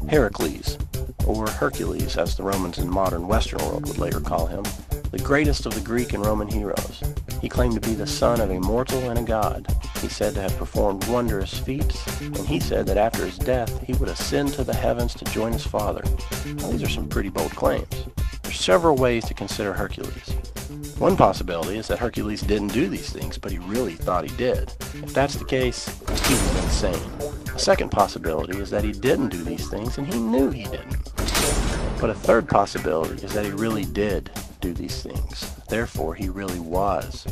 Heracles, or Hercules as the Romans in modern Western world would later call him, the greatest of the Greek and Roman heroes. He claimed to be the son of a mortal and a god. He said to have performed wondrous feats, and he said that after his death he would ascend to the heavens to join his father. Now, these are some pretty bold claims. There's several ways to consider Hercules. One possibility is that Hercules didn't do these things, but he really thought he did. If that's the case, he was insane. A second possibility is that he didn't do these things and he knew he didn't. But a third possibility is that he really did do these things. Therefore, he really was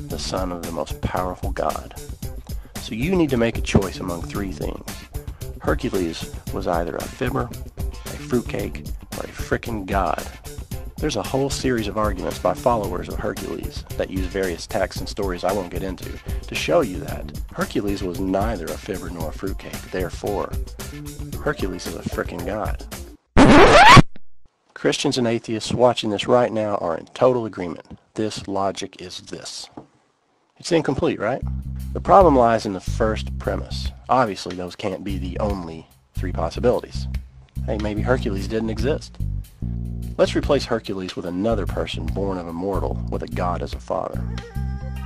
the son of the most powerful god. So you need to make a choice among three things. Hercules was either a fibber, a fruitcake, or a frickin' god. There's a whole series of arguments by followers of Hercules that use various texts and stories I won't get into to show you that Hercules was neither a fibber nor a fruitcake. Therefore, Hercules is a frickin' god. Christians and atheists watching this right now are in total agreement. This logic is this. It's incomplete, right? The problem lies in the first premise. Obviously, those can't be the only three possibilities. Hey, maybe Hercules didn't exist. Let's replace Hercules with another person born of a mortal with a god as a father.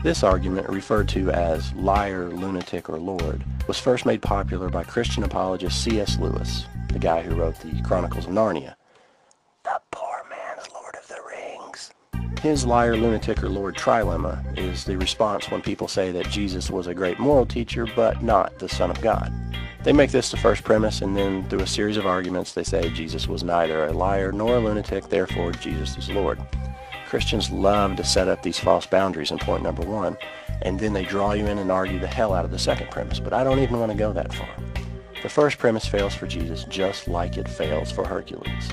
This argument, referred to as liar, lunatic, or lord, was first made popular by Christian apologist C.S. Lewis, the guy who wrote the Chronicles of Narnia. The poor man's Lord of the Rings. His liar, lunatic, or lord trilemma is the response when people say that Jesus was a great moral teacher, but not the Son of God. They make this the first premise, and then through a series of arguments they say Jesus was neither a liar nor a lunatic, therefore Jesus is Lord. Christians love to set up these false boundaries in point number one, and then they draw you in and argue the hell out of the second premise, but I don't even want to go that far. The first premise fails for Jesus just like it fails for Hercules.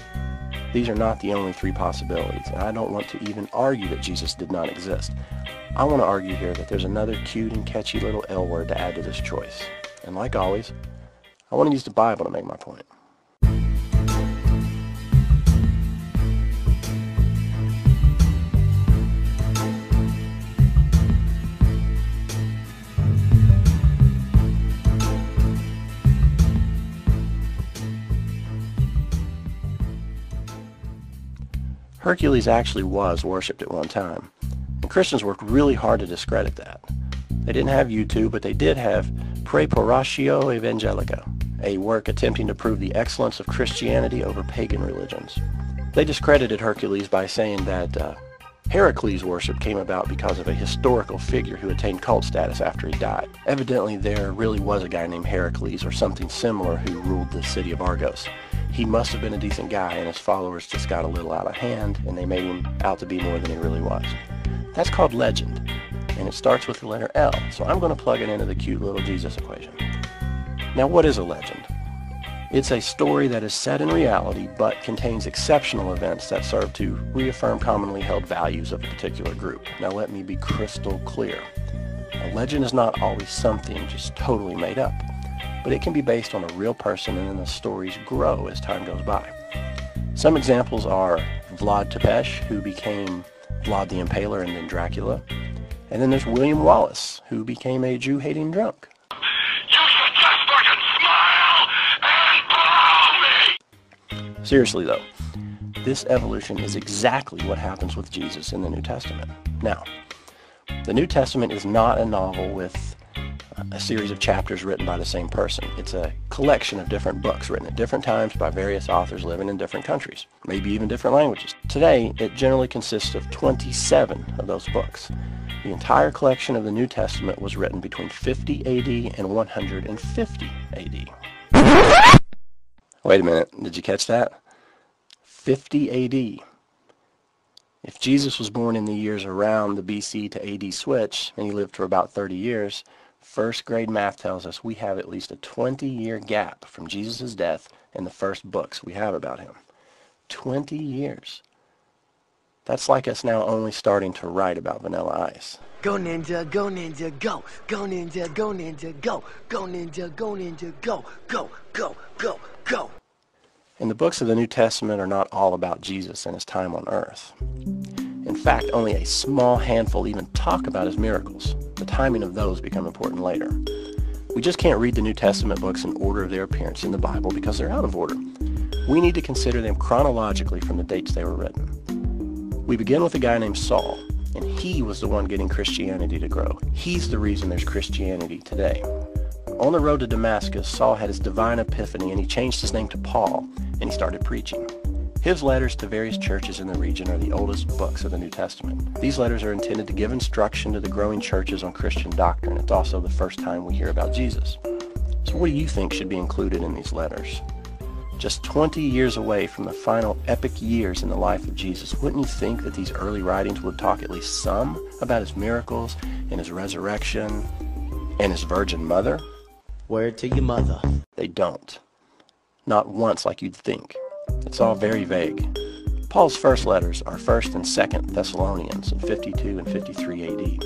These are not the only three possibilities, and I don't want to even argue that Jesus did not exist. I want to argue here that there's another cute and catchy little L word to add to this choice. And like always, I want to use the Bible to make my point. Hercules actually was worshipped at one time, and Christians worked really hard to discredit that. They didn't have YouTube, but they did have Preparatio Evangelica, a work attempting to prove the excellence of Christianity over pagan religions. They discredited Hercules by saying that Heracles worship came about because of a historical figure who attained cult status after he died. Evidently, there really was a guy named Heracles or something similar who ruled the city of Argos. He must have been a decent guy, and his followers just got a little out of hand, and they made him out to be more than he really was. That's called legend, and it starts with the letter L, so I'm going to plug it into the cute little Jesus equation. Now, what is a legend? It's a story that is set in reality, but contains exceptional events that serve to reaffirm commonly held values of a particular group. Now, let me be crystal clear. A legend is not always something just totally made up, but it can be based on a real person, and then the stories grow as time goes by. Some examples are Vlad Tepes, who became Vlad the Impaler and then Dracula. And then there's William Wallace, who became a Jew-hating drunk. You should just fucking smile and blow me! Seriously though, this evolution is exactly what happens with Jesus in the New Testament. Now, the New Testament is not a novel with a series of chapters written by the same person. It's a collection of different books written at different times by various authors living in different countries, maybe even different languages. Today, it generally consists of 27 of those books. The entire collection of the New Testament was written between 50 AD and 150 AD. Wait a minute, did you catch that? 50 AD. If Jesus was born in the years around the BC to AD switch, and he lived for about 30 years, first grade math tells us we have at least a 20-year gap from Jesus' death and the first books we have about him. 20 years. That's like us now only starting to write about Vanilla Ice. Go ninja, go ninja, go. Go ninja, go ninja, go. Go ninja, go ninja, go. Go, go, go, go. And the books of the New Testament are not all about Jesus and his time on earth. In fact, only a small handful even talk about his miracles. The timing of those become important later. We just can't read the New Testament books in order of their appearance in the Bible because they're out of order. We need to consider them chronologically from the dates they were written. We begin with a guy named Saul, and he was the one getting Christianity to grow. He's the reason there's Christianity today. On the road to Damascus, Saul had his divine epiphany, and he changed his name to Paul, and he started preaching. His letters to various churches in the region are the oldest books of the New Testament. These letters are intended to give instruction to the growing churches on Christian doctrine. It's also the first time we hear about Jesus. So what do you think should be included in these letters? Just 20 years away from the final epic years in the life of Jesus, wouldn't you think that these early writings would talk at least some about his miracles and his resurrection and his virgin mother? Word to your mother. They don't. Not once like you'd think. It's all very vague. Paul's first letters are 1st and 2nd Thessalonians in 52 and 53 AD.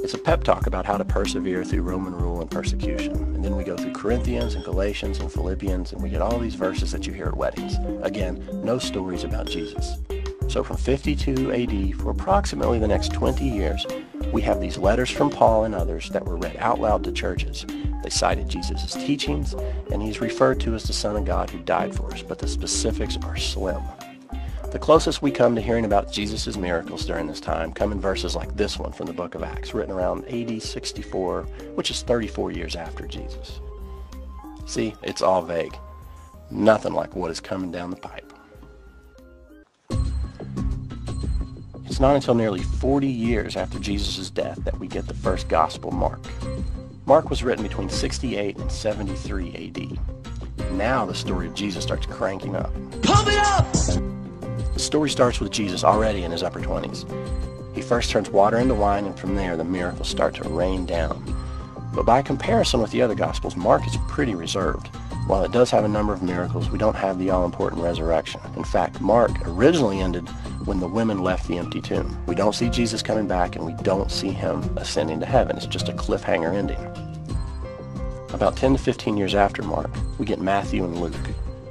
It's a pep talk about how to persevere through Roman rule and persecution. And then we go through Corinthians and Galatians and Philippians, and we get all these verses that you hear at weddings. Again, no stories about Jesus. So from 52 AD for approximately the next 20 years, we have these letters from Paul and others that were read out loud to churches. They cited Jesus' teachings, and he's referred to as the Son of God who died for us, but the specifics are slim. The closest we come to hearing about Jesus' miracles during this time come in verses like this one from the book of Acts, written around AD 64, which is 34 years after Jesus. See, it's all vague. Nothing like what is coming down the pipe. It's not until nearly 40 years after Jesus' death that we get the first gospel, Mark. Mark was written between 68 and 73 AD. Now the story of Jesus starts cranking up. Pump it up! The story starts with Jesus already in his upper 20s. He first turns water into wine, and from there the miracles start to rain down. But by comparison with the other Gospels, Mark is pretty reserved. While it does have a number of miracles, we don't have the all-important resurrection. In fact, Mark originally ended when the women left the empty tomb. We don't see Jesus coming back, and we don't see him ascending to heaven. It's just a cliffhanger ending. About 10 to 15 years after Mark, we get Matthew and Luke.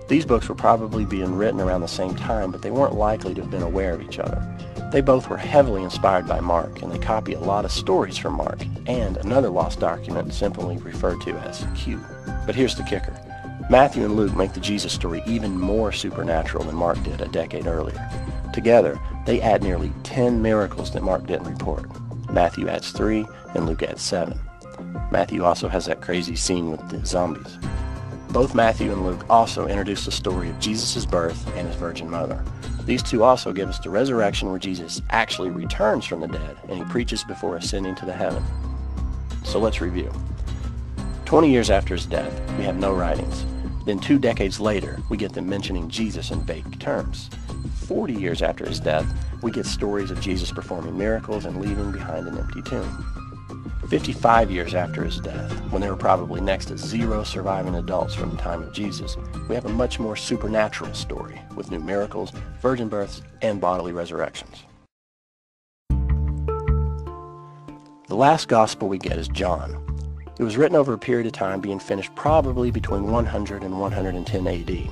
These books were probably being written around the same time, but they weren't likely to have been aware of each other. They both were heavily inspired by Mark, and they copy a lot of stories from Mark, and another lost document simply referred to as Q. But here's the kicker. Matthew and Luke make the Jesus story even more supernatural than Mark did a decade earlier. Together, they add nearly 10 miracles that Mark didn't report. Matthew adds 3, and Luke adds 7. Matthew also has that crazy scene with the zombies. Both Matthew and Luke also introduce the story of Jesus' birth and his virgin mother. These two also give us the resurrection where Jesus actually returns from the dead and he preaches before ascending to the heaven. So let's review. 20 years after his death, we have no writings. Then 2 decades later, we get them mentioning Jesus in vague terms. 40 years after his death, we get stories of Jesus performing miracles and leaving behind an empty tomb. 55 years after his death, when there were probably next to 0 surviving adults from the time of Jesus, we have a much more supernatural story with new miracles, virgin births, and bodily resurrections. The last gospel we get is John. It was written over a period of time being finished probably between 100 and 110 AD.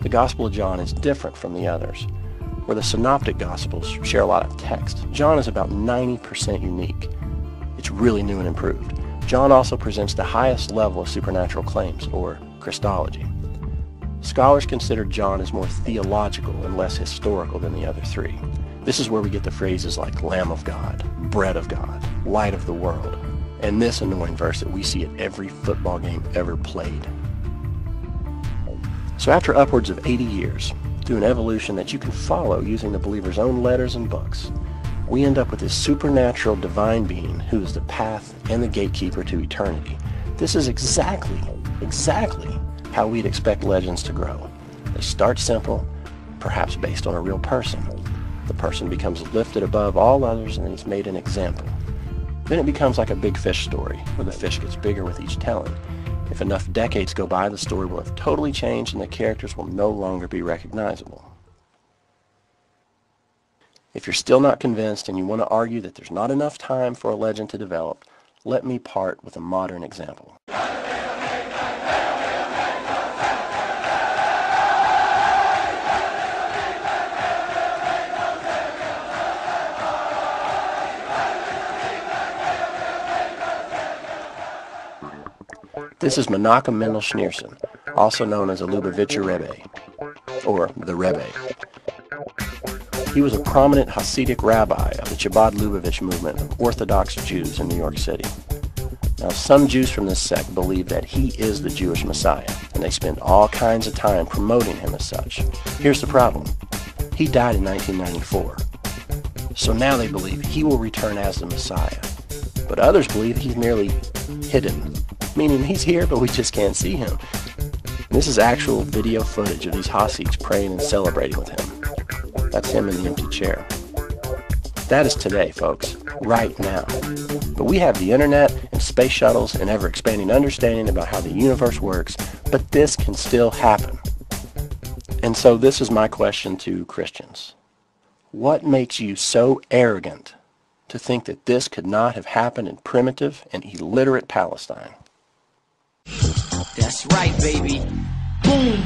The Gospel of John is different from the others. Where the synoptic Gospels share a lot of text, John is about 90% unique. It's really new and improved. John also presents the highest level of supernatural claims, or Christology. Scholars consider John as more theological and less historical than the other 3. This is where we get the phrases like Lamb of God, Bread of God, Light of the World, and this annoying verse that we see at every football game ever played. So after upwards of 80 years, through an evolution that you can follow using the believer's own letters and books, we end up with this supernatural divine being who is the path and the gatekeeper to eternity. This is exactly how we'd expect legends to grow. They start simple, perhaps based on a real person. The person becomes lifted above all others and is made an example. Then it becomes like a big fish story, where the fish gets bigger with each telling. If enough decades go by, the story will have totally changed and the characters will no longer be recognizable. If you're still not convinced and you want to argue that there's not enough time for a legend to develop, let me part with a modern example. This is Menachem Mendel Schneerson, also known as a Lubavitcher Rebbe, or the Rebbe. He was a prominent Hasidic rabbi of the Chabad Lubavitch movement of Orthodox Jews in New York City. Now, some Jews from this sect believe that he is the Jewish Messiah, and they spend all kinds of time promoting him as such. Here's the problem. He died in 1994. So now they believe he will return as the Messiah. But others believe he's merely hidden, meaning he's here, but we just can't see him. This is actual video footage of these Hasids praying and celebrating with him. That's him in the empty chair. That is today, folks, right now. But we have the internet and space shuttles and ever-expanding understanding about how the universe works, but this can still happen. And so this is my question to Christians. What makes you so arrogant to think that this could not have happened in primitive and illiterate Palestine? That's right, baby. Boom!